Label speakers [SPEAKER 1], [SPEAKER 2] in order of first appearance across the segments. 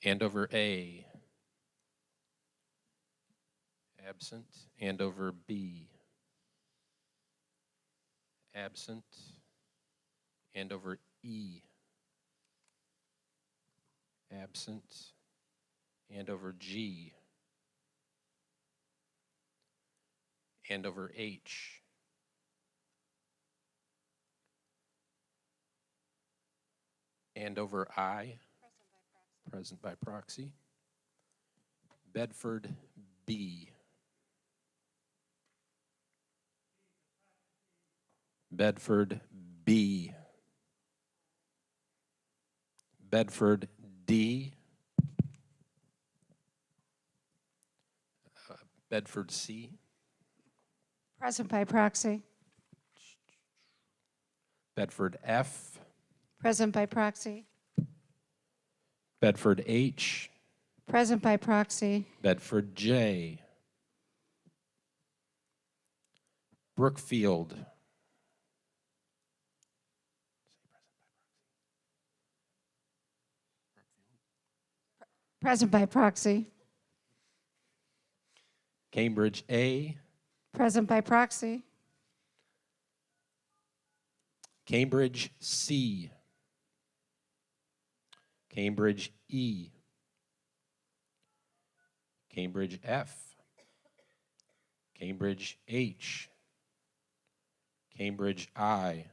[SPEAKER 1] Andover A. Absent. Andover B. Absent. Andover E. Absent. Andover G. Andover H. Andover I. Present by proxy. Bedford B. Bedford B. Bedford D. Bedford C.
[SPEAKER 2] Present by proxy.
[SPEAKER 1] Bedford F.
[SPEAKER 2] Present by proxy.
[SPEAKER 1] Bedford H.
[SPEAKER 2] Present by proxy.
[SPEAKER 1] Bedford J. Brookfield.
[SPEAKER 2] Present by proxy.
[SPEAKER 1] Cambridge A.
[SPEAKER 2] Present by proxy.
[SPEAKER 1] Cambridge C. Cambridge E. Cambridge F. Cambridge H. Cambridge I.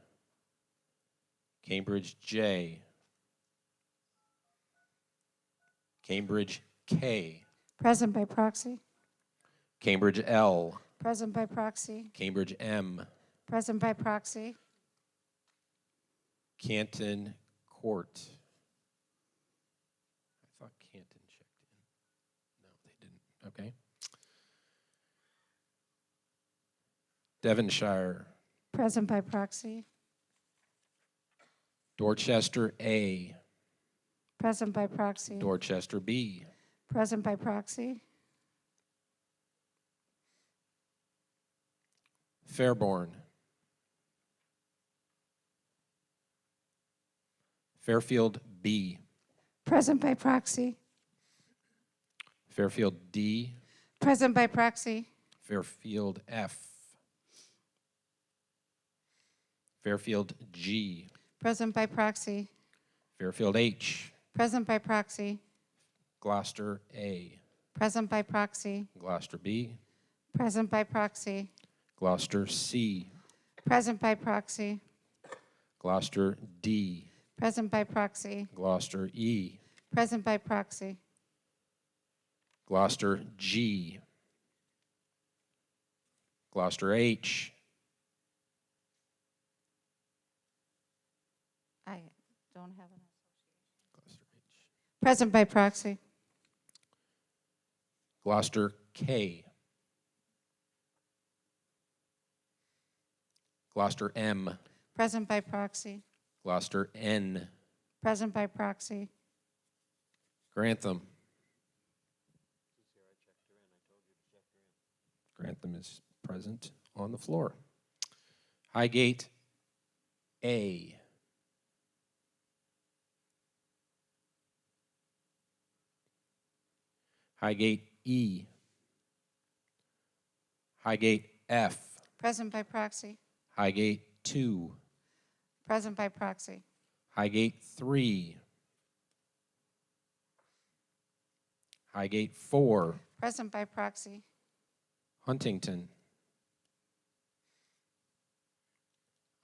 [SPEAKER 1] Cambridge J. Cambridge K.
[SPEAKER 2] Present by proxy.
[SPEAKER 1] Cambridge L.
[SPEAKER 2] Present by proxy.
[SPEAKER 1] Cambridge M.
[SPEAKER 2] Present by proxy.
[SPEAKER 1] Canton Court. I thought Canton checked in. No, they didn't. Okay. Devonshire.
[SPEAKER 2] Present by proxy.
[SPEAKER 1] Dorchester A.
[SPEAKER 2] Present by proxy.
[SPEAKER 1] Dorchester B.
[SPEAKER 2] Present by proxy.
[SPEAKER 1] Fairborn. Fairfield B.
[SPEAKER 2] Present by proxy.
[SPEAKER 1] Fairfield D.
[SPEAKER 2] Present by proxy.
[SPEAKER 1] Fairfield F. Fairfield G.
[SPEAKER 2] Present by proxy.
[SPEAKER 1] Fairfield H.
[SPEAKER 2] Present by proxy.
[SPEAKER 1] Gloucester A.
[SPEAKER 2] Present by proxy.
[SPEAKER 1] Gloucester B.
[SPEAKER 2] Present by proxy.
[SPEAKER 1] Gloucester C.
[SPEAKER 2] Present by proxy.
[SPEAKER 1] Gloucester D.
[SPEAKER 2] Present by proxy.
[SPEAKER 1] Gloucester E.
[SPEAKER 2] Present by proxy.
[SPEAKER 1] Gloucester G. Gloucester H.
[SPEAKER 2] I don't have an
[SPEAKER 1] Gloucester H.
[SPEAKER 2] present by proxy.
[SPEAKER 1] Gloucester K. Gloucester M.
[SPEAKER 2] Present by proxy.
[SPEAKER 1] Gloucester N.
[SPEAKER 2] Present by proxy.
[SPEAKER 1] Grantham. Grantham is present on the floor. Highgate A. Highgate E. Highgate F.
[SPEAKER 2] Present by proxy.
[SPEAKER 1] Highgate 2.
[SPEAKER 2] Present by proxy.
[SPEAKER 1] Highgate 3. Highgate 4.
[SPEAKER 2] Present by proxy.
[SPEAKER 1] Huntington.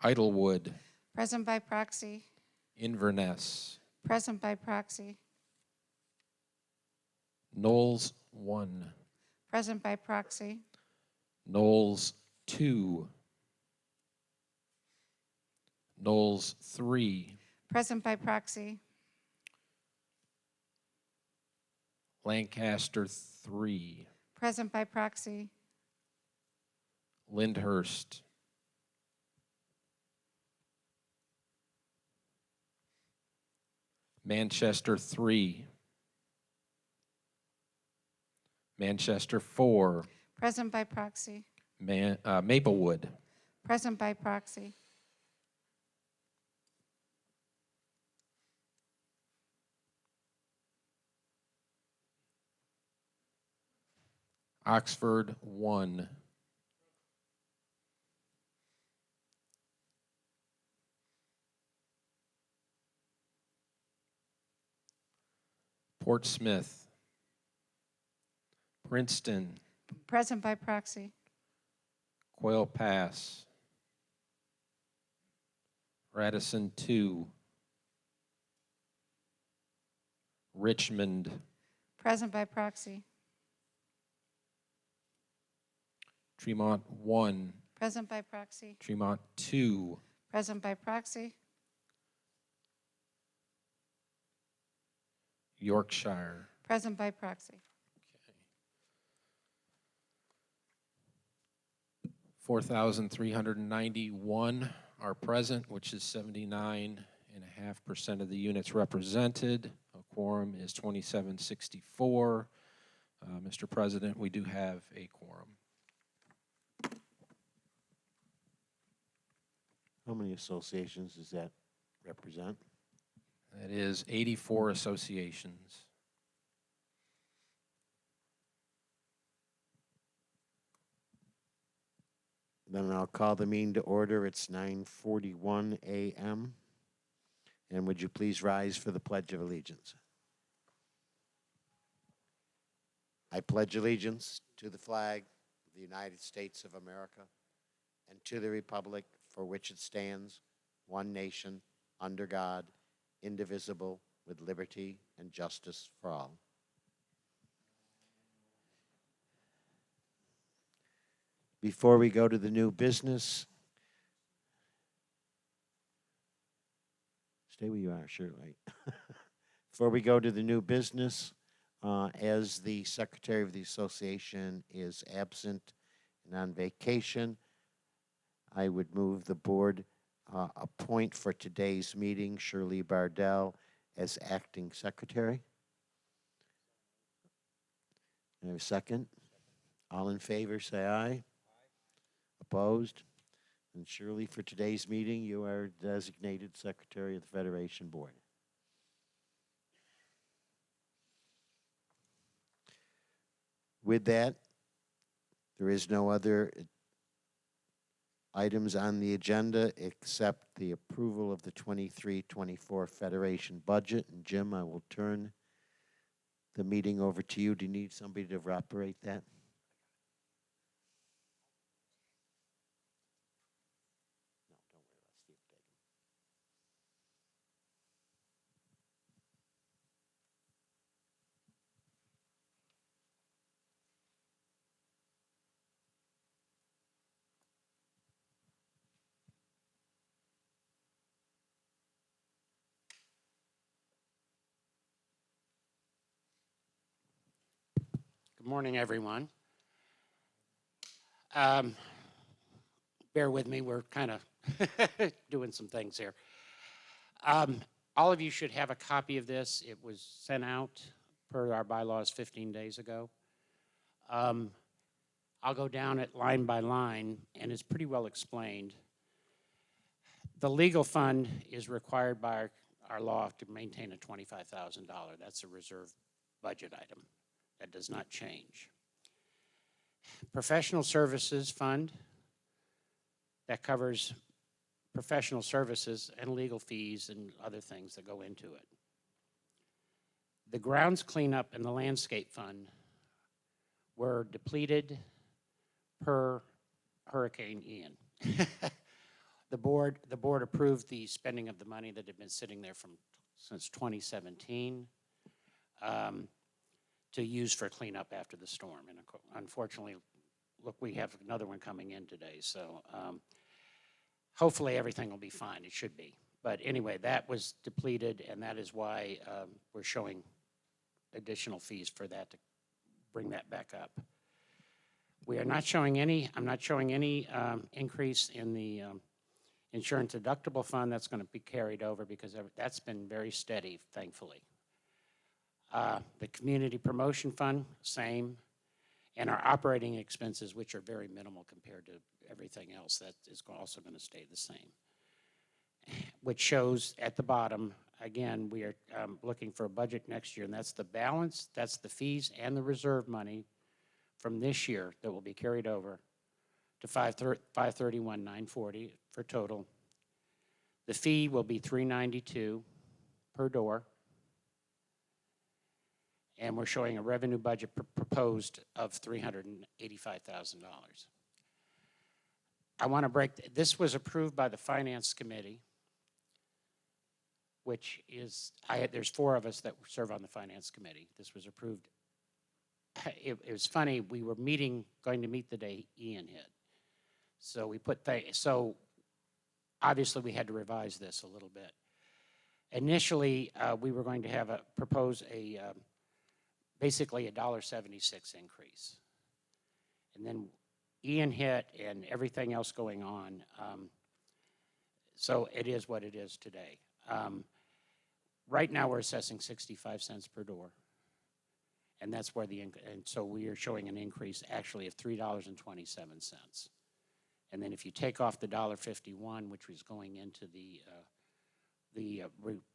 [SPEAKER 1] Idlewood.
[SPEAKER 2] Present by proxy.
[SPEAKER 1] Inverness.
[SPEAKER 2] Present by proxy.
[SPEAKER 1] Knowles 1.
[SPEAKER 2] Present by proxy.
[SPEAKER 1] Knowles 2. Knowles 3.
[SPEAKER 2] Present by proxy.
[SPEAKER 1] Lancaster 3.
[SPEAKER 2] Present by proxy.
[SPEAKER 1] Lyndhurst. Manchester 3. Manchester 4.
[SPEAKER 2] Present by proxy.
[SPEAKER 1] Maplewood.
[SPEAKER 2] Present by proxy.
[SPEAKER 1] Oxford, 1. Portsmouth, Princeton,
[SPEAKER 2] Present by proxy.
[SPEAKER 1] Quail Pass, Radisson, 2. Richmond,
[SPEAKER 2] Present by proxy.
[SPEAKER 1] Tremont, 1.
[SPEAKER 2] Present by proxy.
[SPEAKER 1] Tremont, 2.
[SPEAKER 2] Present by proxy.
[SPEAKER 1] Yorkshire,
[SPEAKER 2] Present by proxy.
[SPEAKER 1] 4,391 are present, which is 79.5% of the units represented. A quorum is 2764. Mr. President, we do have a quorum.
[SPEAKER 3] How many associations does that represent?
[SPEAKER 1] That is 84 associations.
[SPEAKER 3] Then I'll call the meeting to order. It's 9:41 a.m. And would you please rise for the Pledge of Allegiance? I pledge allegiance to the flag of the United States of America and to the republic for which it stands, one nation, under God, indivisible, with liberty and justice for all. Before we go to the new business, stay where you are, sure, right? Before we go to the new business, as the secretary of the association is absent and on vacation, I would move the board appoint for today's meeting Shirley Bardell as acting secretary. I have a second. All in favor, say aye. Opposed? And Shirley, for today's meeting, you are designated Secretary of the Federation Board. With that, there is no other items on the agenda except the approval of the 23-24 Federation budget. And Jim, I will turn the meeting over to you. Do you need somebody to operate that?
[SPEAKER 4] Good morning, everyone. Bear with me, we're kind of doing some things here. All of you should have a copy of this. It was sent out per our bylaws 15 days ago. I'll go down it line by line, and it's pretty well explained. The legal fund is required by our law to maintain a $25,000. That's a reserve budget item. That does not change. Professional services fund, that covers professional services and legal fees and other things that go into it. The grounds cleanup and the landscape fund were depleted per Hurricane Ian. The board approved the spending of the money that had been sitting there since 2017. To use for cleanup after the storm. And unfortunately, look, we have another one coming in today. So hopefully everything will be fine. It should be. But anyway, that was depleted, and that is why we're showing additional fees for that to bring that back up. We are not showing any, I'm not showing any increase in the insurance deductible fund. That's going to be carried over because that's been very steady, thankfully. The community promotion fund, same, and our operating expenses, which are very minimal compared to everything else, that is also going to stay the same. Which shows at the bottom, again, we are looking for a budget next year, and that's the balance, that's the fees and the reserve money from this year that will be carried over to 531,940 for total. The fee will be $392 per door. And we're showing a revenue budget proposed of $385,000. I want to this was approved by the Finance Committee, which is, there's 4 of us that serve on the Finance Committee. This was approved. It was funny, we were going to meet the day Ian hit. So we so obviously we had to revise this a little bit. Initially, we were going to propose basically a $1.76 increase. And then Ian hit and everything else going on. So it is what it is today. Right now we're assessing 65 cents per door. And that's where and so we are showing an increase actually of $3.27. And then if you take off the $1.51, which was going into the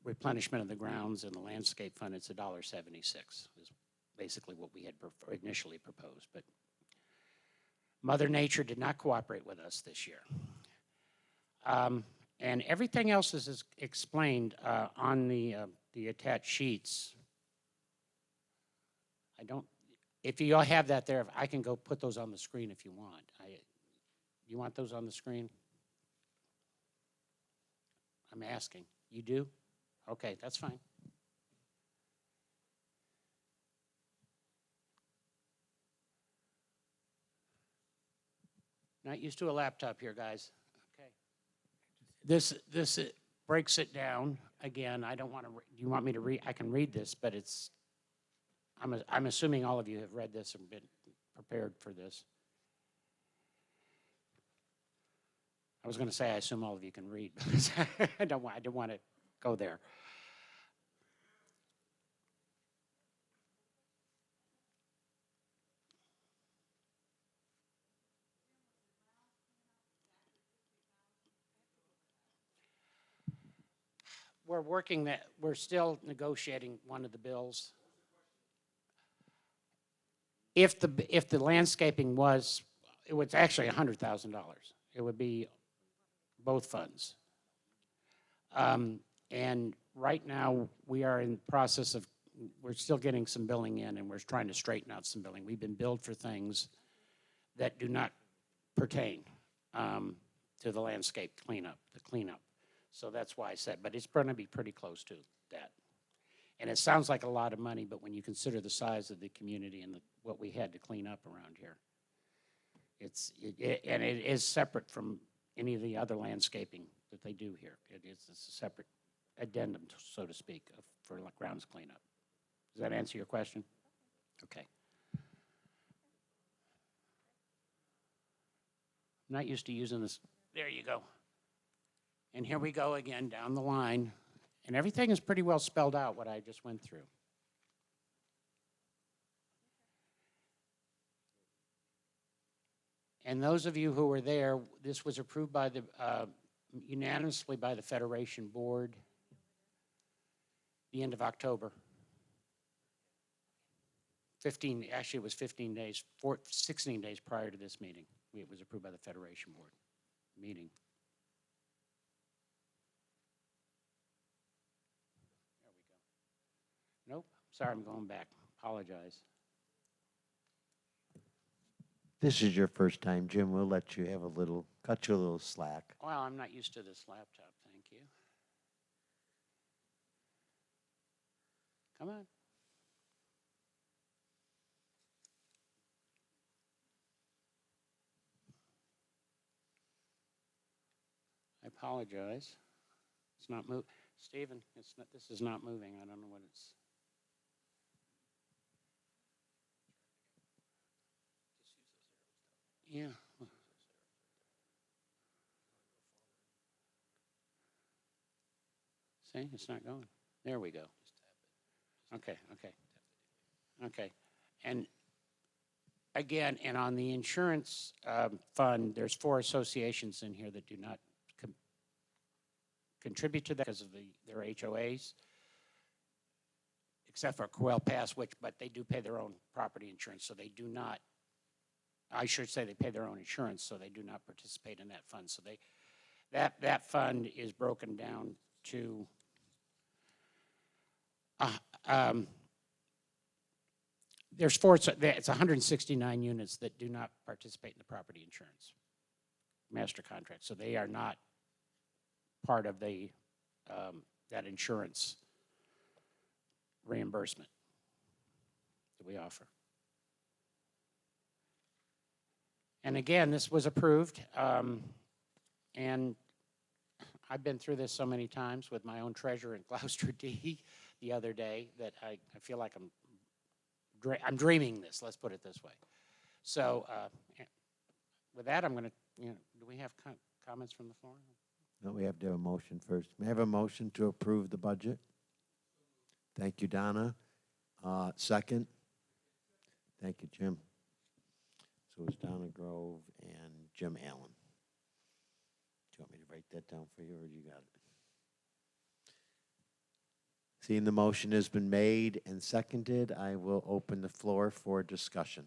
[SPEAKER 4] replenishment of the grounds and the landscape fund, it's $1.76 is basically what we had initially proposed. But Mother Nature did not cooperate with us this year. And everything else is explained on the attached sheets. If you all have that there, I can go put those on the screen if you want. You want those on the screen? I'm asking. You do? Okay, that's fine. Not used to a laptop here, guys. Okay. This breaks it down. Again, I don't want to, you want me to read? I can read this, but I'm assuming all of you have read this and been prepared for this. I was going to say, I assume all of you can read. I don't want to go there. We're still negotiating one of the bills. If the landscaping it was actually $100,000. It would be both funds. And right now we are in the process of, we're still getting some billing in and we're trying to straighten out some billing. We've been billed for things that do not pertain to the landscape cleanup, the cleanup. So that's why I said, but it's going to be pretty close to that. And it sounds like a lot of money, but when you consider the size of the community and what we had to clean up around here, and it is separate from any of the other landscaping that they do here. It's a separate addendum, so to speak, for grounds cleanup. Does that answer your question? Okay. I'm not used to using this. There you go. And here we go again down the line. And everything is pretty well spelled out, what I just went through. And those of you who were there, this was approved by unanimously by the Federation Board the end of October. 16 days prior to this meeting. It was approved by the Federation Board meeting. There we go. Nope, sorry, I'm going back. Apologize.
[SPEAKER 3] This is your first time, Jim. We'll let you have cut you a little slack.
[SPEAKER 4] Well, I'm not used to this laptop, thank you. Come on. I apologize. It's not moving. Stephen, this is not moving. I don't know what it's. Yeah. See, it's not going. There we go. Okay. And again, and on the insurance fund, there's 4 associations in here that do not contribute to that because of their HOAs, except for Coel Pass, but they do pay their own property insurance, so they do not I should say they pay their own insurance, so they do not participate in that fund. So that fund is broken down to there's it's 169 units that do not participate in the property insurance master contract. So they are not part of the that insurance reimbursement that we offer. And again, this was approved, and I've been through this so many times with my own treasurer in Gloucester D the other day that I feel like I'm dreaming this, let's put it this way. So with that, I'm going to, do we have comments from the floor?
[SPEAKER 3] No, we have to have a motion first. May I have a motion to approve the budget? Thank you, Donna. Second? Thank you, Jim. So it's Donna Grove and Jim Allen. Do you want me to write that down for you, or you got it? Seeing the motion has been made and seconded, I will open the floor for discussion.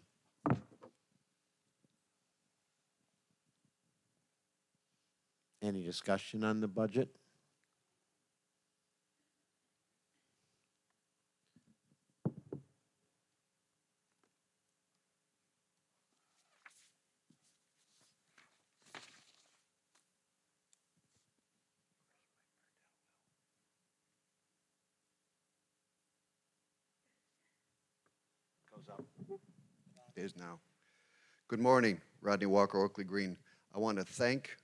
[SPEAKER 3] Any discussion on the budget? Goes up.
[SPEAKER 5] It is now. Good morning, Rodney Walker, Oakley Green. I want to thank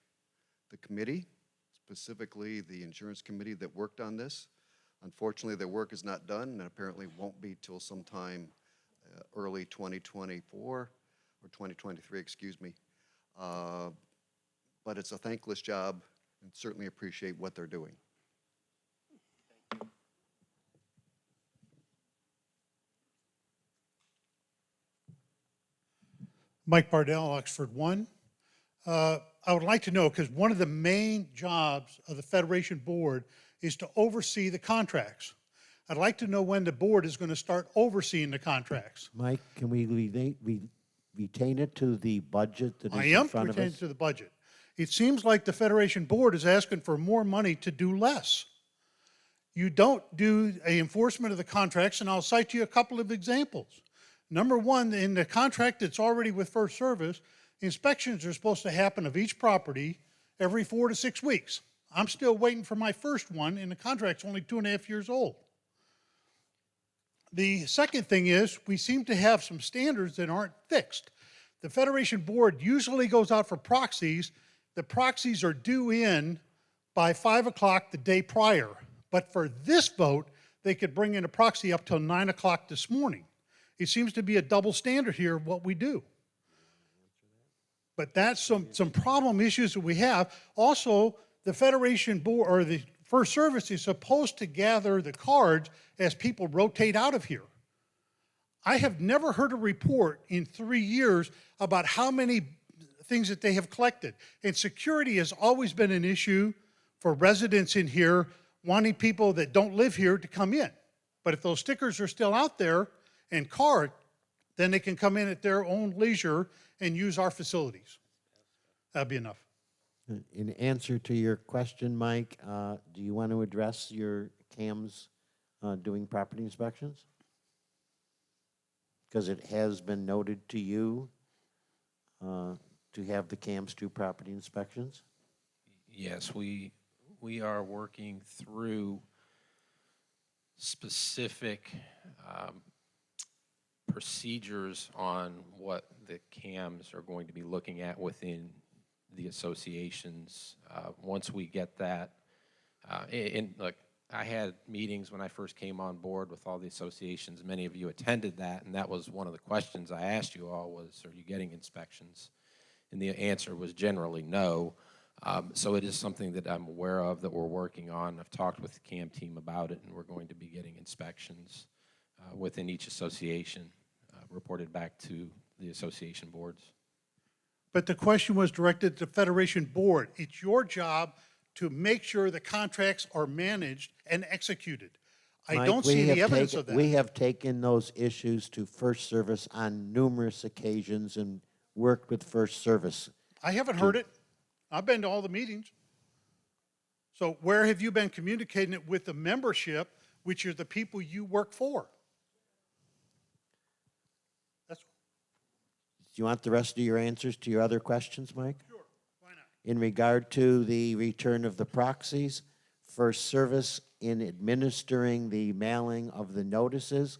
[SPEAKER 5] the committee, specifically the insurance committee that worked on this. Unfortunately, their work is not done and apparently won't be till sometime early 2024 or 2023, excuse me. But it's a thankless job and certainly appreciate what they're doing.
[SPEAKER 6] Mike Bardell, Oxford One. I would like to know, because one of the main jobs of the Federation Board is to oversee the contracts. I'd like to know when the board is going to start overseeing the contracts.
[SPEAKER 3] Mike, can we retain it to the budget that is
[SPEAKER 6] I
[SPEAKER 3] in
[SPEAKER 6] am
[SPEAKER 3] front of
[SPEAKER 6] pertaining
[SPEAKER 3] us?
[SPEAKER 6] to the budget. It seems like the Federation Board is asking for more money to do less. You don't do an enforcement of the contracts, and I'll cite you a couple of examples. Number one, in the contract that's already with First Service, inspections are supposed to happen of each property every 4 to 6 weeks. I'm still waiting for my first one, and the contract's only 2.5 years old. The second thing is, we seem to have some standards that aren't fixed. The Federation Board usually goes out for proxies. The proxies are due in by 5 o'clock the day prior. But for this vote, they could bring in a proxy up till 9 o'clock this morning. It seems to be a double standard here of what we do. But that's some problem issues that we have. Also, the Federation Board, or the First Service, is supposed to gather the cards as people rotate out of here. I have never heard a report in 3 years about how many things that they have collected. And security has always been an issue for residents in here, wanting people that don't live here to come in. But if those stickers are still out there and card, then they can come in at their own leisure and use our facilities. That'd be enough.
[SPEAKER 3] In answer to your question, Mike, do you want to address your CAMs doing property inspections? Because it has been noted to you to have the CAMs do property inspections?
[SPEAKER 1] Yes, we are working through specific procedures on what the CAMs are going to be looking at within the associations. Once we get that, and look, I had meetings when I first came on board with all the associations. Many of you attended that, and that was one of the questions I asked you all was, are you getting inspections? And the answer was generally no. So it is something that I'm aware of, that we're working on. I've talked with the CAM team about it, and we're going to be getting inspections within each association, reported back to the association boards.
[SPEAKER 6] But the question was directed to the Federation Board. It's your job to make sure the contracts are managed and executed. I
[SPEAKER 3] Mike,
[SPEAKER 6] don't see any evidence of that.
[SPEAKER 3] We have taken those issues to First Service on numerous occasions, and worked with First Service?
[SPEAKER 6] I haven't heard it. I've been to all the meetings. So where have you been communicating it with the membership, which are the people you work for? That's,
[SPEAKER 3] Do you want the rest of your answers to your other questions, Mike?
[SPEAKER 6] sure, why not?
[SPEAKER 3] In regard to the return of the proxies, First Service, in administering the mailing of the notices,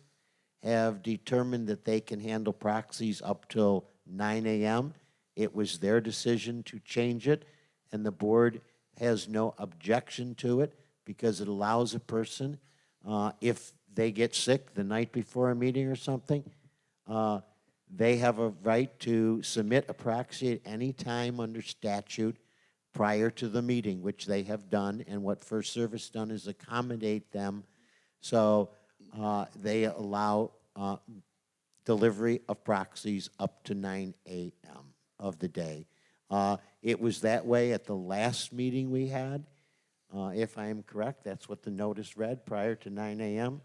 [SPEAKER 3] have determined that they can handle proxies up till 9 a.m. It was their decision to change it, and the board has no objection to it because it allows a person, if they get sick the night before a meeting or something, they have a right to submit a proxy at any time under statute prior to the meeting, which they have done, and what First Service done is accommodate them. So they allow delivery of proxies up to 9 a.m. of the day. It was that way at the last meeting we had. If I am correct, that's what the notice read, prior to 9 a.m.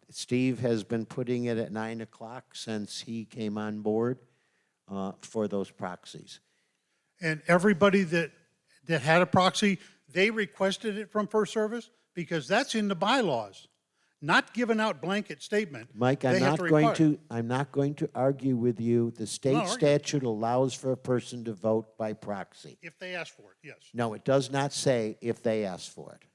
[SPEAKER 3] Steve has been putting it at 9 o'clock since he came on board for those proxies.
[SPEAKER 6] And everybody that had a proxy, they requested it from First Service because that's in the bylaws. Not giving out blanket statement.
[SPEAKER 3] Mike,
[SPEAKER 6] They have
[SPEAKER 3] I'm not going to argue with you. The state
[SPEAKER 6] argue.
[SPEAKER 3] statute allows for a person to vote by proxy.
[SPEAKER 6] If they ask for it, yes.
[SPEAKER 3] No, it does not say if they ask for it.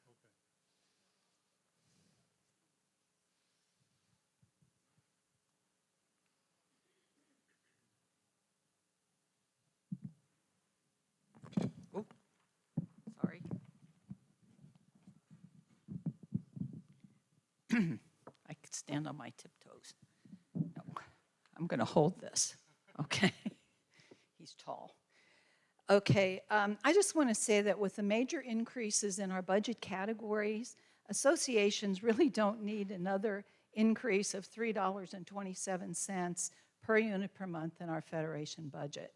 [SPEAKER 7] Sorry. I could stand on my tiptoes. No, I'm going to hold this, okay? He's tall. Okay, I just want to say that with the major increases in our budget categories, associations really don't need another increase of $3.27 per unit per month in our Federation budget.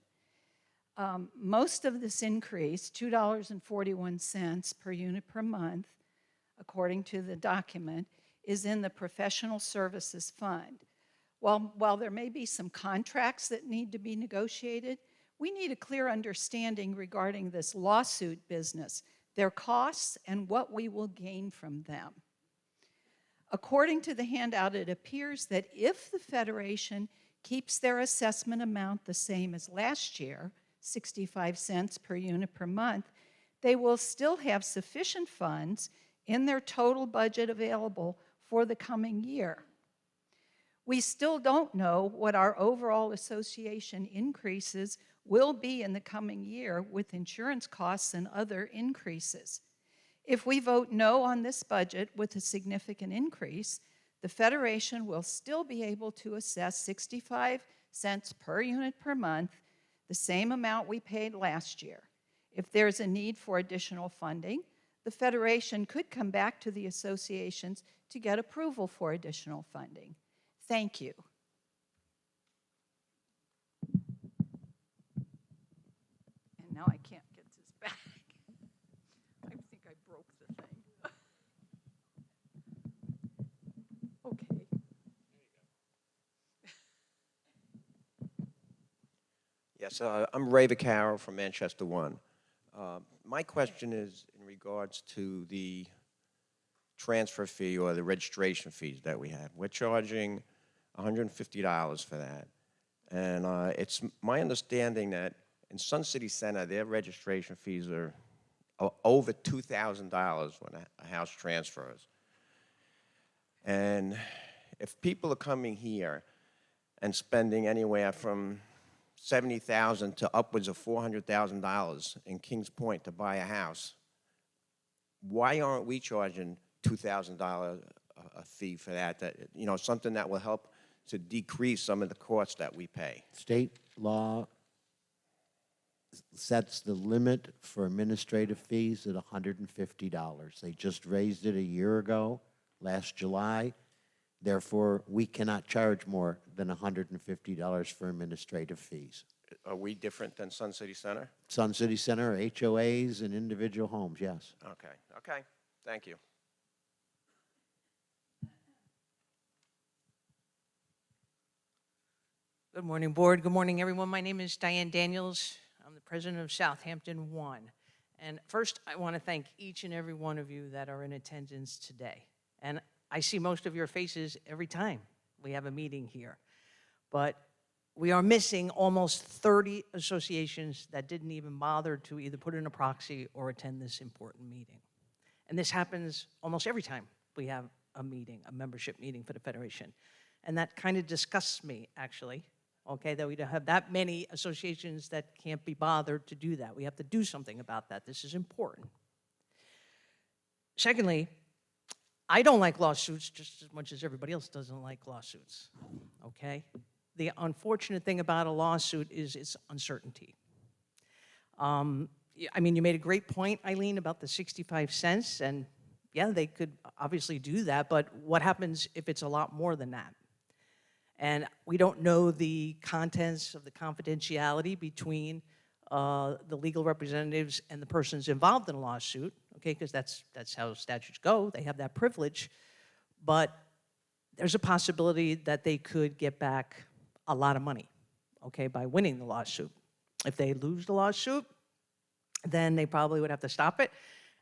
[SPEAKER 7] Most of this increase, $2.41 per unit per month, according to the document, is in the Professional Services Fund. While there may be some contracts that need to be negotiated, we need a clear understanding regarding this lawsuit business, their costs, and what we will gain from them. According to the handout, it appears that if the Federation keeps their assessment amount the same as last year, 65 cents per unit per month, they will still have sufficient funds in their total budget available for the coming year. We still don't know what our overall association increases will be in the coming year with insurance costs and other increases. If we vote no on this budget with a significant increase, the Federation will still be able to assess 65 cents per unit per month, the same amount we paid last year. If there's a need for additional funding, the Federation could come back to the associations to get approval for additional funding. Thank you. And now I can't get this back. I think I broke the thing. Okay.
[SPEAKER 8] Yes, I'm Ray Vaccaro from Manchester One. My question is in regards to the transfer fee or the registration fees that we have. We're charging $150 for that. And it's my understanding that in Sun City Center, their registration fees are over $2,000 when a house transfers. And if people are coming here and spending anywhere from $70,000 to upwards of $400,000 in Kings Point to buy a house, why aren't we charging $2,000 a fee for that? That, you know, something that will help to decrease some of the costs that we pay.
[SPEAKER 3] State law sets the limit for administrative fees at $150. They just raised it a year ago, last July. Therefore, we cannot charge more than $150 for administrative fees.
[SPEAKER 8] Are we different than Sun City Center?
[SPEAKER 3] Sun City Center, HOAs, and individual homes, yes.
[SPEAKER 8] Okay, okay, thank you.
[SPEAKER 9] Good morning, Board. Good morning, everyone. My name is Diane Daniels. I'm the president of Southampton One. And first, I want to thank each and every one of you that are in attendance today. And I see most of your faces every time we have a meeting here. But we are missing almost 30 associations that didn't even bother to either put in a proxy or attend this important meeting. And this happens almost every time we have a meeting, a membership meeting for the Federation. And that kind of disgusts me, actually, okay, that we don't have that many associations that can't be bothered to do that. We have to do something about that. This is important. Secondly, I don't like lawsuits just as much as everybody else doesn't like lawsuits, okay? The unfortunate thing about a lawsuit is its uncertainty. I mean, you made a great point, Eileen, about the 65 cents, and yeah, they could obviously do that, but what happens if it's a lot more than that? And we don't know the contents of the confidentiality between the legal representatives and the persons involved in a lawsuit, okay, because that's how statutes go. They have that privilege. But there's a possibility that they could get back a lot of money, okay, by winning the lawsuit. If they lose the lawsuit, then they probably would have to stop it,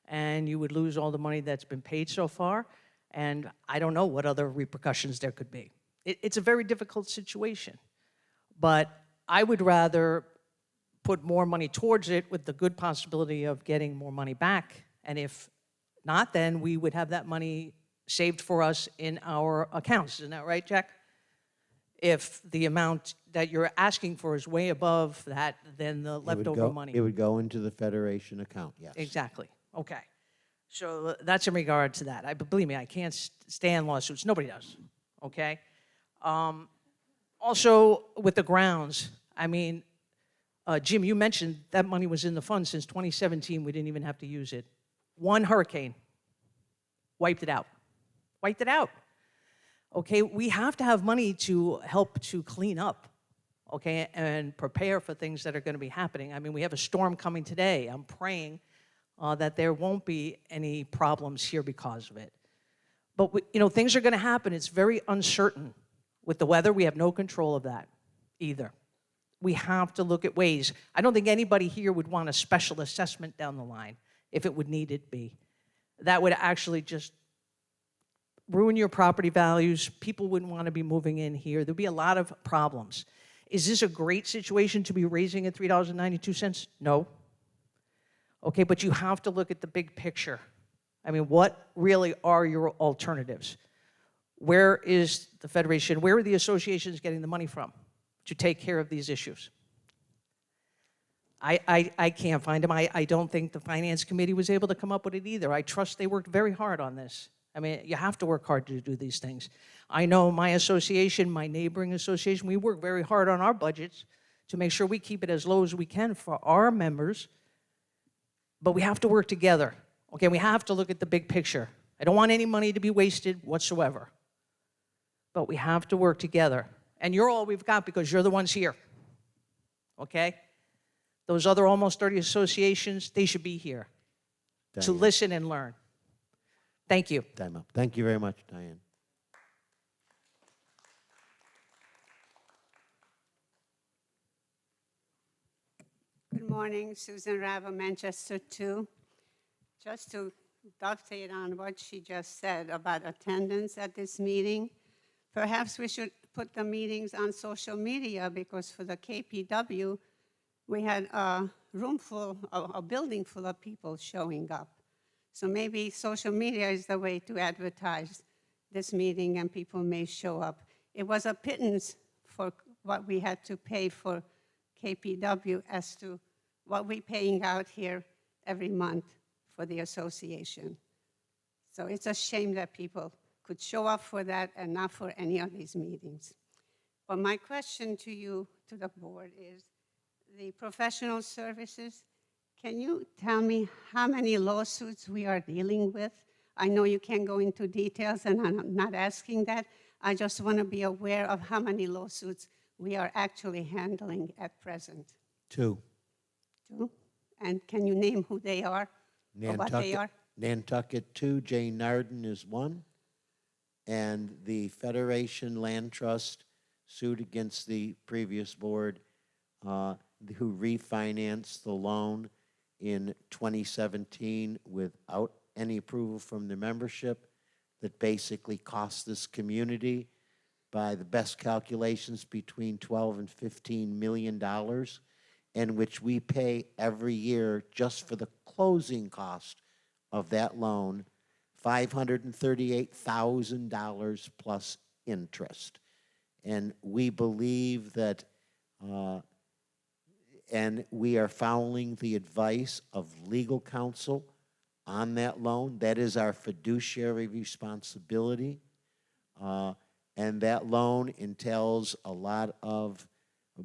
[SPEAKER 9] and you would lose all the money that's been paid so far, and I don't know what other repercussions there could be. It's a very difficult situation, but I would rather put more money towards it with the good possibility of getting more money back, and if not, then we would have that money saved for us in our accounts. Isn't that right, Jack? If the amount that you're asking for is way above that, then the leftover money.
[SPEAKER 3] It would go into the Federation account, yes.
[SPEAKER 9] Exactly. Okay. So that's in regard to that. Believe me, I can't stand lawsuits. Nobody does. Okay. Also, with the grounds, I mean, Jim, you mentioned that money was in the fund since 2017. We didn't even have to use it. One hurricane wiped it out. Wiped it out. Okay, we have to have money to help to clean up, okay, and prepare for things that are going to be happening. I mean, we have a storm coming today. I'm praying that there won't be any problems here because of it. But, you know, things are going to happen. It's very uncertain. With the weather, we have no control of that either. We have to look at ways. I don't think anybody here would want a special assessment down the line if it would need it be. That would actually just ruin your property values. People wouldn't want to be moving in here. There'd be a lot of problems. Is this a great situation to be raising at $3.92? No. Okay, but you have to look at the big picture. I mean, what really are your alternatives? Where is the Federation, where are the associations getting the money from to take care of these issues? I can't find them. I don't think the Finance Committee was able to come up with it either. I trust they worked very hard on this. I mean, you have to work hard to do these things. I know my association, my neighboring association, we work very hard on our budgets to make sure we keep it as low as we can for our members, but we have to work together, okay? We have to look at the big picture. I don't want any money to be wasted whatsoever, but we have to work together. And you're all we've got because you're the ones here, okay? Those other almost 30 associations, they should be here to listen and learn. Thank you.
[SPEAKER 3] Time up. Thank you very much, Diane.
[SPEAKER 10] Good morning, Susan Rava, Manchester 2. Just to dovetail on what she just said about attendance at this meeting, perhaps we should put the meetings on social media because for the KPW, we had a room full, a building full of people showing up. So maybe social media is the way to advertise this meeting and people may show up. It was a pittance for what we had to pay for KPW as to what we're paying out here every month for the association. So it's a shame that people could show up for that and not for any of these meetings. But my question to you, to the board, is the professional services. Can you tell me how many lawsuits we are dealing with? I know you can't go into details, and I'm not asking that. I just want to be aware of how many lawsuits we are actually handling at present.
[SPEAKER 3] 2.
[SPEAKER 10] 2? And can you name who they are or what they are?
[SPEAKER 3] Nantucket 2, Jane Narden is 1. And the Federation Land Trust, sued against the previous board who refinanced the loan in 2017 without any approval from the membership, that basically cost this community, by the best calculations, between 12 and 15 million dollars, and which we pay every year just for the closing cost of that loan, $538,000 plus interest. And we believe that, and we are following the advice of legal counsel on that loan. That is our fiduciary responsibility. And that loan entails a lot of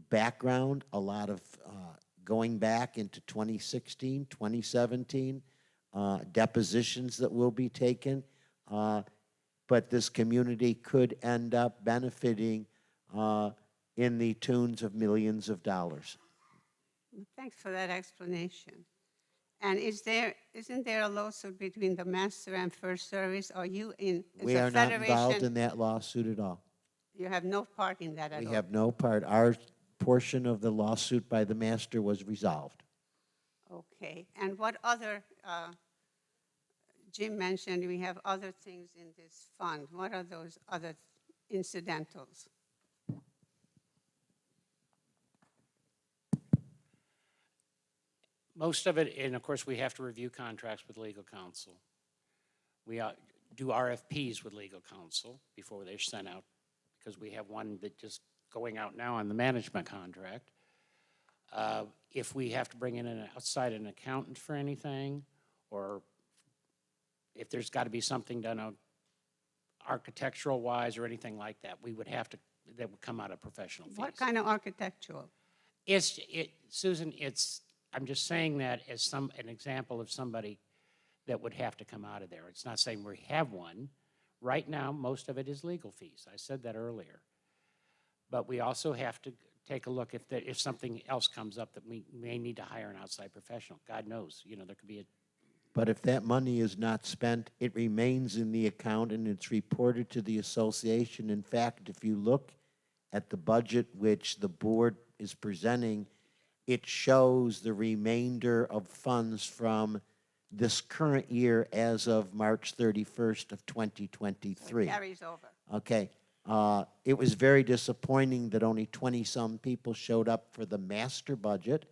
[SPEAKER 3] background, a lot of going back into 2016, 2017, depositions that will be taken. But this community could end up benefiting in the tunes of millions of dollars.
[SPEAKER 10] Thanks for that explanation. And isn't there a lawsuit between the master and First Service? Are you in, as
[SPEAKER 3] We
[SPEAKER 10] a
[SPEAKER 3] are not involved
[SPEAKER 10] federation,
[SPEAKER 3] in that lawsuit at all.
[SPEAKER 10] you have no part in that at
[SPEAKER 3] We
[SPEAKER 10] all?
[SPEAKER 3] have no part. Our portion of the lawsuit by the master was resolved.
[SPEAKER 10] Okay. And what other, Jim mentioned we have other things in this fund. What are those other incidentals?
[SPEAKER 4] Most of it, and of course, we have to review contracts with legal counsel. We do RFPs with legal counsel before they're sent out, because we have one that just going out now on the management contract. If we have to bring in an accountant for anything, or if there's got to be something done architectural-wise or anything like that, we would have to, that would come out of professional fees.
[SPEAKER 10] What kind of architectural?
[SPEAKER 4] Susan, I'm just saying that as an example of somebody that would have to come out of there. It's not saying we have one. Right now, most of it is legal fees. I said that earlier. But we also have to take a look if something else comes up that we may need to hire an outside professional. God knows, there could be
[SPEAKER 3] But if that money is not spent, it remains in the account and it's reported to the association. In fact, if you look at the budget which the board is presenting, it shows the remainder of funds from this current year as of March 31st of 2023.
[SPEAKER 10] Carries over.
[SPEAKER 3] Okay. It was very disappointing that only 20-some people showed up for the master budget,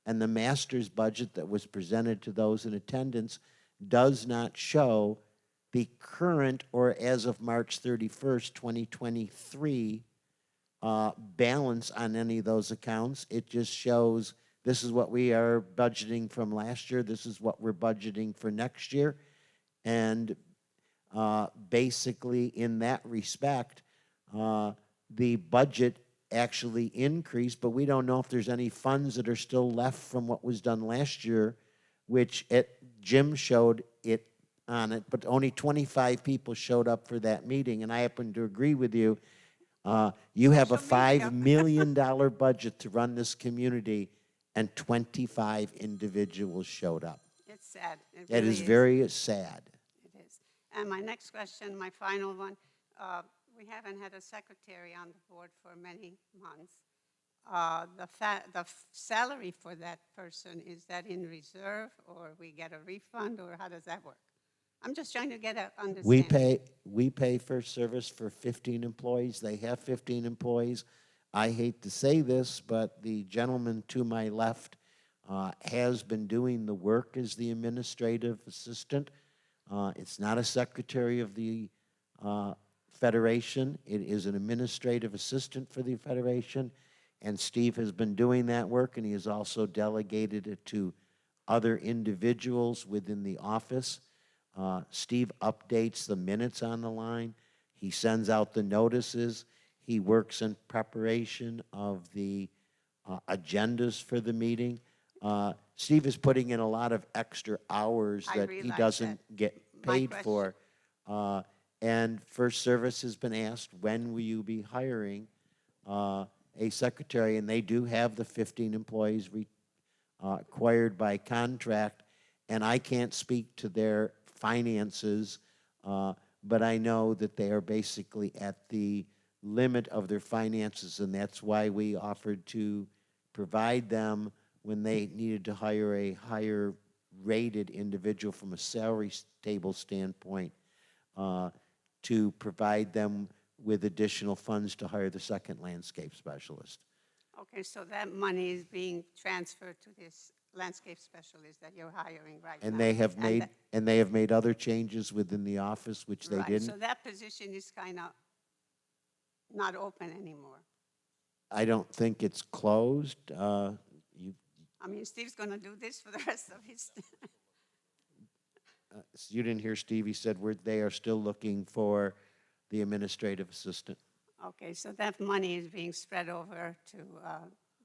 [SPEAKER 3] and the master's budget that was presented to those in attendance does not show the current or as of March 31st, 2023 balance on any of those accounts. It just shows this is what we are budgeting from last year, this is what we're budgeting for next year, and basically in that respect, the budget actually increased, but we don't know if there's any funds that are still left from what was done last year, which Jim showed it on it, but only 25 people showed up for that meeting, and I happen to agree with you. You have a $5 million budget to run this community, and 25 individuals showed up.
[SPEAKER 10] It's sad. It
[SPEAKER 3] That
[SPEAKER 10] really
[SPEAKER 3] is very sad.
[SPEAKER 10] It is. And my next question, my final one, we haven't had a secretary on the board for many months. The salary for that person, is that in reserve, or we get a refund, or how does that work? I'm just trying to get an understanding.
[SPEAKER 3] We pay First Service for 15 employees. They have 15 employees. I hate to say this, but the gentleman to my left has been doing the work as the administrative assistant. It's not a secretary of the Federation. It is an administrative assistant for the Federation, and Steve has been doing that work, and he has also delegated it to other individuals within the office. Steve updates the minutes on the line. He sends out the notices. He works in preparation of the agendas for the meeting. Steve is putting in a lot of extra hours that he doesn't get paid for. And First Service has been asked, when will you be hiring a secretary? And they do have the 15 employees acquired by contract. And I can't speak to their finances, but I know that they are basically at the limit of their finances, and that's why we offered to provide them when they needed to hire a higher rated individual from a salary table standpoint, to provide them with additional funds to hire the second landscape specialist.
[SPEAKER 10] Okay, so that money is being transferred to this landscape specialist that you're hiring right now.
[SPEAKER 3] And they have
[SPEAKER 10] And
[SPEAKER 3] made,
[SPEAKER 10] that-
[SPEAKER 3] and they have made other changes within the office, which they
[SPEAKER 10] Right,
[SPEAKER 3] didn't.
[SPEAKER 10] so that position is kind of not open anymore.
[SPEAKER 3] I don't think it's closed.
[SPEAKER 10] I mean, Steve's going to do this for the rest of his,
[SPEAKER 3] You didn't hear Steve, he said they are still looking for the administrative assistant.
[SPEAKER 10] okay, so that money is being spread over to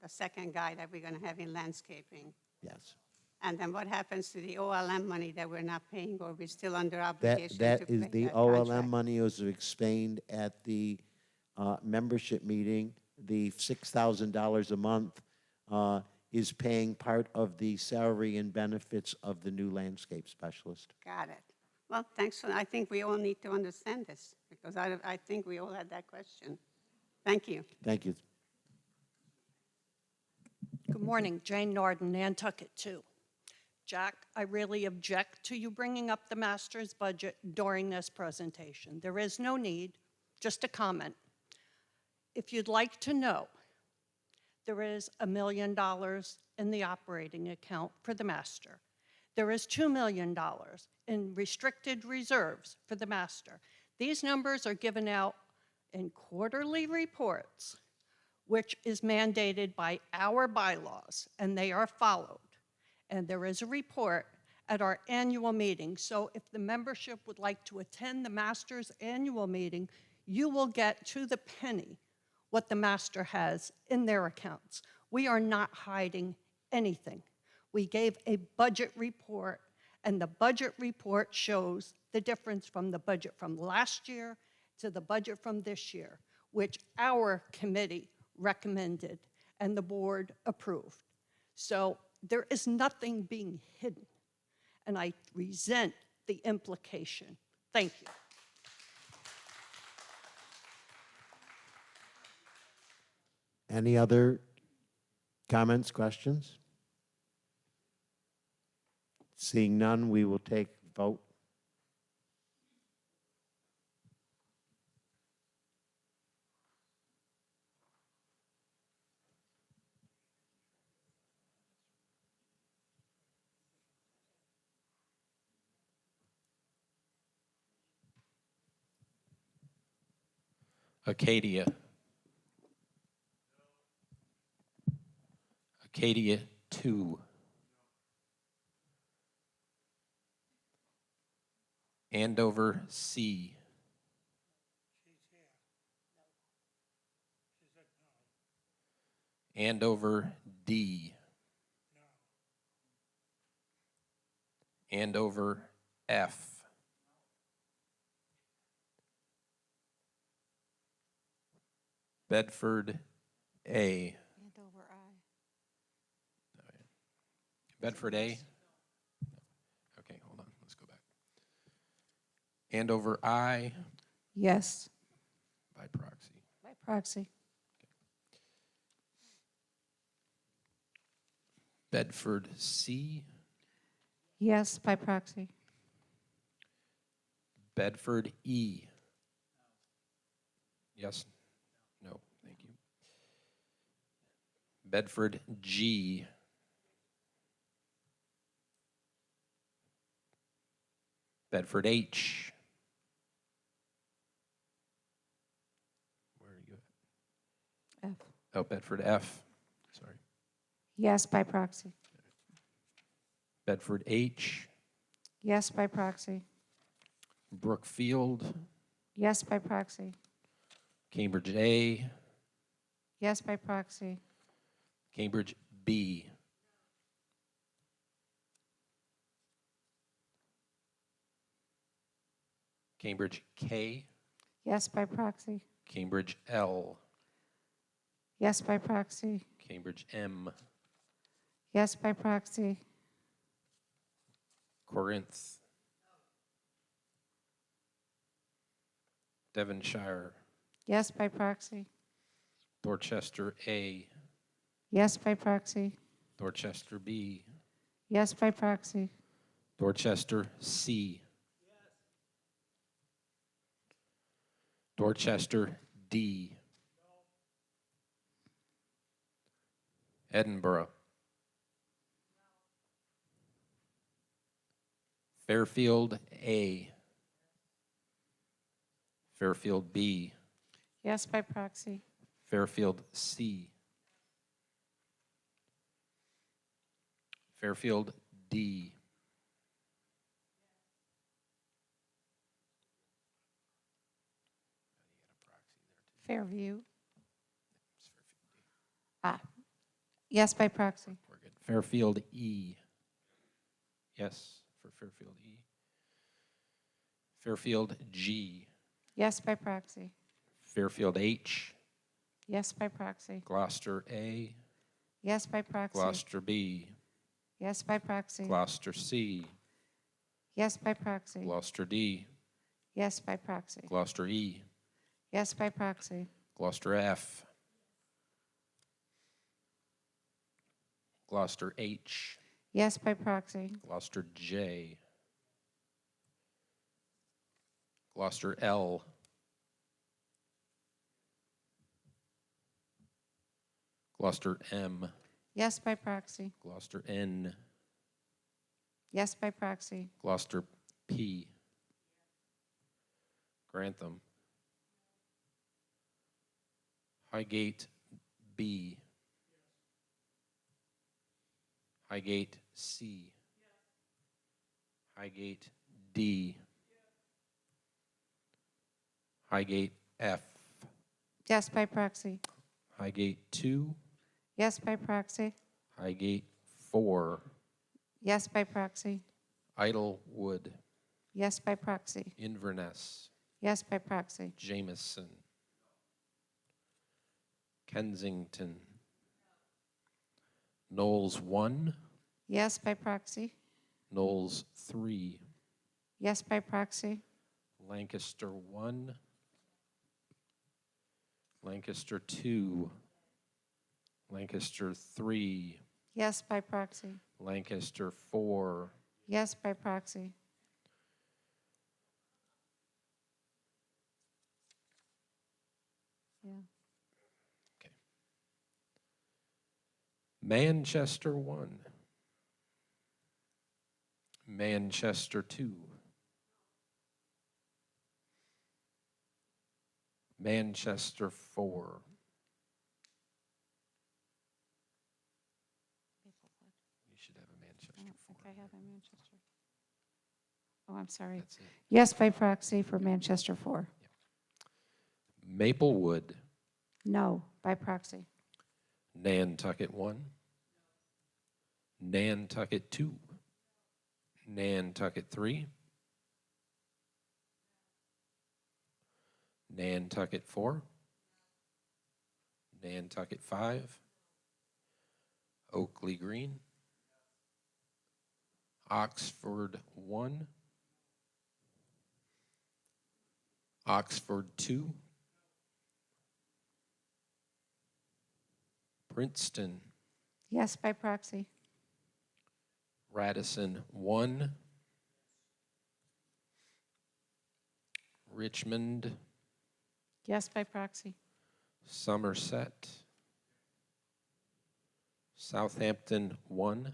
[SPEAKER 10] the second guy that we're going to have in landscaping.
[SPEAKER 3] Yes.
[SPEAKER 10] And then what happens to the OLM money that we're not paying, or we're still under
[SPEAKER 3] That,
[SPEAKER 10] obligation to
[SPEAKER 3] that
[SPEAKER 10] pay
[SPEAKER 3] is
[SPEAKER 10] that
[SPEAKER 3] the
[SPEAKER 10] contract?
[SPEAKER 3] OLM money was explained at the membership meeting. The $6,000 a month is paying part of the salary and benefits of the new landscape specialist.
[SPEAKER 10] Got it. Well, thanks for, I think we all need to understand this, because I think we all had that question. Thank you.
[SPEAKER 3] Thank you.
[SPEAKER 11] Good morning, Jane Norden, Nantucket 2. Jack, I really object to you bringing up the master's budget during this presentation. There is no need, just a comment. If you'd like to know, there is $1 million in the operating account for the master. There is $2 million in restricted reserves for the master. These numbers are given out in quarterly reports, which is mandated by our bylaws, and they are followed. And there is a report at our annual meeting. So if the membership would like to attend the master's annual meeting, you will get to the penny what the master has in their accounts. We are not hiding anything. We gave a budget report, and the budget report shows the difference from the budget from last year to the budget from this year, which our committee recommended and the board approved. So there is nothing being hidden, and I resent the implication. Thank you.
[SPEAKER 3] Any other comments, questions? Seeing none, we will take vote.
[SPEAKER 1] Acadia. Acadia 2. Andover C. Andover D. Andover F. Bedford A.
[SPEAKER 2] Andover I.
[SPEAKER 1] Bedford A? Okay, hold on, let's go back. Andover I
[SPEAKER 2] Yes,
[SPEAKER 1] by proxy.
[SPEAKER 2] by proxy.
[SPEAKER 1] Bedford C.
[SPEAKER 2] Yes, by proxy.
[SPEAKER 1] Bedford E. Yes? No, thank you. Bedford G. Bedford H. Where are you at?
[SPEAKER 2] F.
[SPEAKER 1] Oh, Bedford F. Sorry.
[SPEAKER 2] Yes, by proxy.
[SPEAKER 1] Bedford H.
[SPEAKER 2] Yes, by proxy.
[SPEAKER 1] Brookfield.
[SPEAKER 2] Yes, by proxy.
[SPEAKER 1] Cambridge A.
[SPEAKER 2] Yes, by proxy.
[SPEAKER 1] Cambridge B. Cambridge K.
[SPEAKER 2] Yes, by proxy.
[SPEAKER 1] Cambridge L.
[SPEAKER 2] Yes, by proxy.
[SPEAKER 1] Cambridge M.
[SPEAKER 2] Yes, by proxy.
[SPEAKER 1] Corinth. Devonshire.
[SPEAKER 2] Yes, by proxy.
[SPEAKER 1] Dorchester A,
[SPEAKER 2] Yes, by proxy.
[SPEAKER 1] Dorchester B,
[SPEAKER 2] Yes, by proxy.
[SPEAKER 1] Dorchester C, Dorchester D, Edinburgh, Fairfield A, Fairfield B,
[SPEAKER 2] Yes, by proxy.
[SPEAKER 1] Fairfield C, Fairfield D,
[SPEAKER 2] Fairview. Yes, by proxy.
[SPEAKER 1] we're good. Fairfield E, yes, for Fairfield E. Fairfield G,
[SPEAKER 2] Yes, by proxy.
[SPEAKER 1] Fairfield H,
[SPEAKER 2] Yes, by proxy.
[SPEAKER 1] Gloucester A,
[SPEAKER 2] Yes, by proxy.
[SPEAKER 1] Gloucester B,
[SPEAKER 2] Yes, by proxy.
[SPEAKER 1] Gloucester C,
[SPEAKER 2] Yes, by proxy.
[SPEAKER 1] Gloucester D,
[SPEAKER 2] Yes, by proxy.
[SPEAKER 1] Gloucester E,
[SPEAKER 2] Yes, by proxy.
[SPEAKER 1] Gloucester F, Gloucester H,
[SPEAKER 2] Yes, by proxy.
[SPEAKER 1] Gloucester J, Gloucester L, Gloucester M,
[SPEAKER 2] Yes, by proxy.
[SPEAKER 1] Gloucester N,
[SPEAKER 2] Yes, by proxy.
[SPEAKER 1] Gloucester P, Grantham, Highgate B, Highgate C, Highgate D, Highgate F,
[SPEAKER 2] Yes, by proxy.
[SPEAKER 1] Highgate 2,
[SPEAKER 2] Yes, by proxy.
[SPEAKER 1] Highgate 4,
[SPEAKER 2] Yes, by proxy.
[SPEAKER 1] Idlewood,
[SPEAKER 2] Yes, by proxy.
[SPEAKER 1] Inverness,
[SPEAKER 2] Yes, by proxy.
[SPEAKER 1] Jameson, Kensington, Knowles 1,
[SPEAKER 2] Yes, by proxy.
[SPEAKER 1] Knowles 3,
[SPEAKER 2] Yes, by proxy.
[SPEAKER 1] Lancaster 1, Lancaster 2, Lancaster 3,
[SPEAKER 2] Yes, by proxy.
[SPEAKER 1] Lancaster 4,
[SPEAKER 2] Yes, by proxy. Yeah.
[SPEAKER 1] Manchester 1, Manchester 2, Manchester 4, you should have a Manchester
[SPEAKER 2] I don't
[SPEAKER 1] 4.
[SPEAKER 2] think I have a Manchester. Oh, I'm sorry.
[SPEAKER 1] That's it.
[SPEAKER 2] Yes, by proxy for Manchester 4.
[SPEAKER 1] Maplewood,
[SPEAKER 2] No, by proxy.
[SPEAKER 1] Nantucket 1, Nantucket 2, Nantucket 3, Nantucket 4, Nantucket 5, Oakley Green, Oxford 1, Oxford 2, Princeton,
[SPEAKER 2] Yes, by proxy.
[SPEAKER 1] Radisson 1, Richmond,
[SPEAKER 2] Yes, by proxy.
[SPEAKER 1] Somerset, Southampton 1,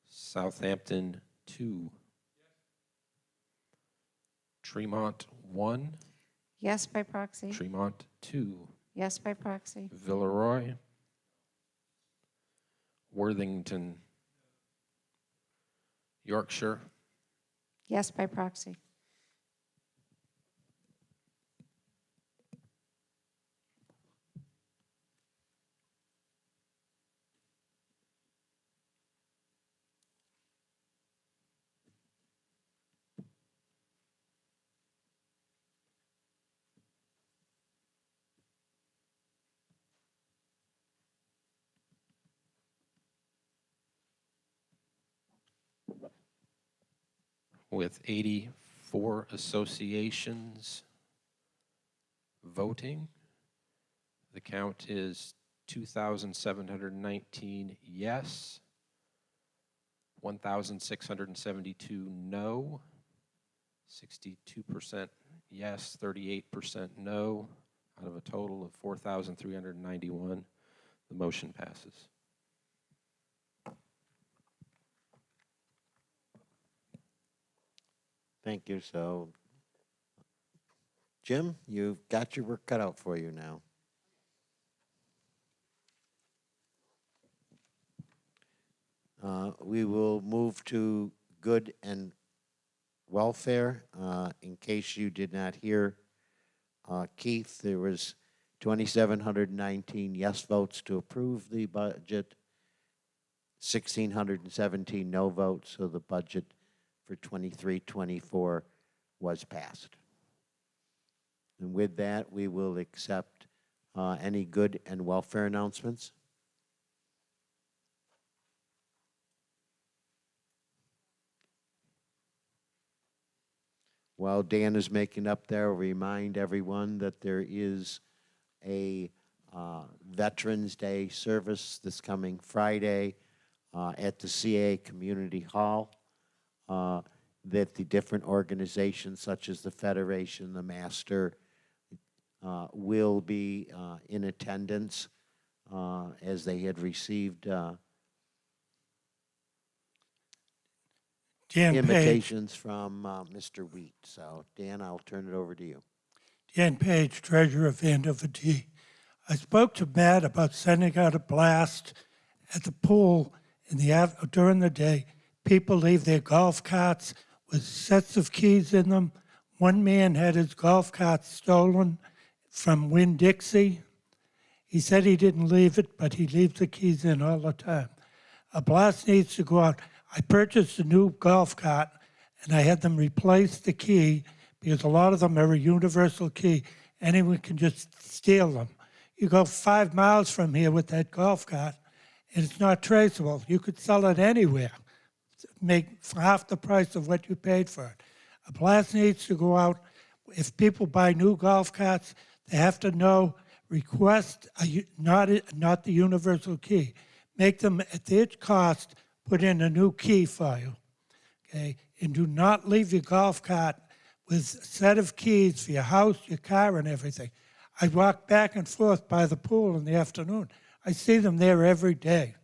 [SPEAKER 1] Southampton 2, Tremont 1,
[SPEAKER 2] Yes, by proxy.
[SPEAKER 1] Tremont 2,
[SPEAKER 2] Yes, by proxy.
[SPEAKER 1] Villeroy, Worthington, Yorkshire,
[SPEAKER 2] Yes, by proxy.
[SPEAKER 1] with 84 associations voting. The count is 2,719 yes, 1,672 no, 62% yes, 38% no, out of a total of 4,391. The motion passes.
[SPEAKER 3] Thank you. So, Jim, you've got your work cut out for you now. We will move to good and welfare. In case you did not hear, Keith, there was 2,719 yes votes to approve the budget, 1,617 no votes, so the budget for 23-24 was passed. And with that, we will accept any good and welfare announcements. While Dan is making up there, remind everyone that there is a Veterans Day service this coming Friday at the CA Community Hall that the different organizations such as the Federation, the Master, will be in attendance as they had received
[SPEAKER 12] Dan Page,
[SPEAKER 3] invitations from Mr. Wheat. So, Dan, I'll turn it over to you.
[SPEAKER 12] Dan Page, treasurer of Andover D. I spoke to Matt about sending out a blast at the pool during the day. People leave their golf carts with sets of keys in them. One man had his golf cart stolen from Winn-Dixie. He said he didn't leave it, but he leaves the keys in all the time. A blast needs to go out. I purchased a new golf cart, and I had them replace the key because a lot of them are a universal key. Anyone can just steal them. You go 5 miles from here with that golf cart, and it's not traceable. You could sell it anywhere, make for half the price of what you paid for it. A blast needs to go out. If people buy new golf carts, they have to know, request not the universal key. Make them at their cost, put in a new key for you, okay? And do not leave your golf cart with a set of keys for your house, your car, and everything. I walk back and forth by the pool in the afternoon. I see them there every day.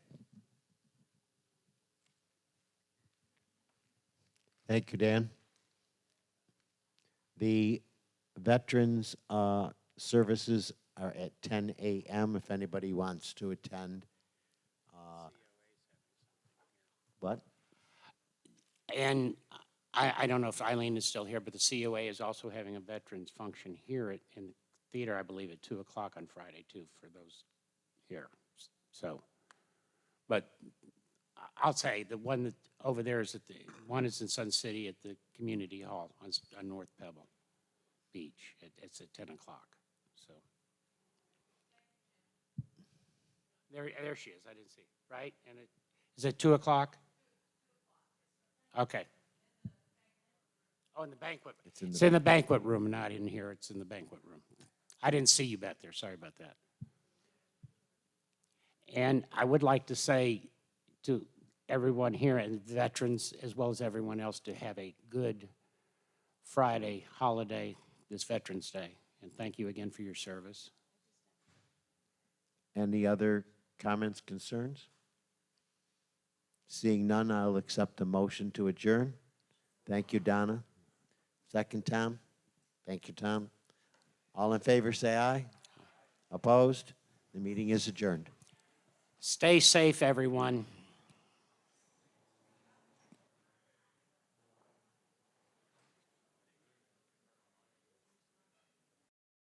[SPEAKER 3] Thank you, Dan. The Veterans services are at 10 a.m. if anybody wants to attend. What?
[SPEAKER 4] And I don't know if Eileen is still here, but the COA is also having a veterans function here in the theater, I believe, at 2 o'clock on Friday, too, for those here. So, but I'll say the one that over there is one is in Sun City at the Community Hall on North Pebble Beach. It's at 10 o'clock. So there she is. I didn't see it, right? And is it 2 o'clock? Okay. Oh, in the banquet. It's in the banquet room, not in here. It's in the banquet room. I didn't see you back there. Sorry about that. And I would like to say to everyone here and veterans as well as everyone else to have a good Friday holiday, this Veterans Day. And thank you again for your service.
[SPEAKER 3] Any other comments, concerns? Seeing none, I'll accept a motion to adjourn. Thank you, Donna. Second, Tom. Thank you, Tom. All in favor, say aye. Opposed? The meeting is adjourned.
[SPEAKER 4] Stay safe, everyone.